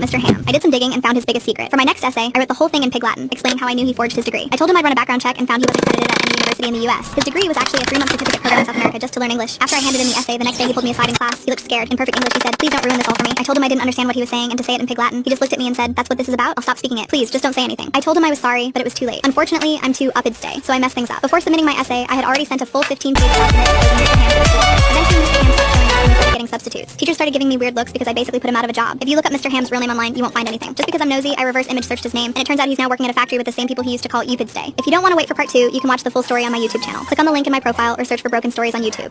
about Mr. Ham. I did some digging and found his biggest secret. For my next essay, I wrote the whole thing in Pig Latin, explaining how I knew he forged his degree. I told him I'd run a background check and found he wasn't credited at any university in the US. His degree was actually a 3-month certificate program in South America just to learn English. After I handed in the essay, the next day he pulled me aside in class. He looked scared. In perfect English, he said, "Please don't ruin this all for me." I told him I didn't understand what he was saying and to say it in Pig Latin. He just looked at me and said, "That's what this is about? I'll stop speaking it. Please, just don't say anything." I told him I was sorry, but it was too late. Unfortunately, I'm too uppity today, so I messed things up. Before submitting my essay, I had already sent a full 15-page document exposing Mr. Ham to the school. Eventually, Mr. Ham stopped showing up and started getting substitutes. Teachers started giving me weird looks because I basically put him out of a job. If you look up Mr. Ham's real name online, you won't find anything. Just because I'm nosy, I reverse image searched his name, and it turns out he's now working at a factory with the same people he used to call Eupids Day. If you don't want to wait for part 2, you can watch the full story on my YouTube channel. Click on the link in my profile or search for Broken Stories on YouTube.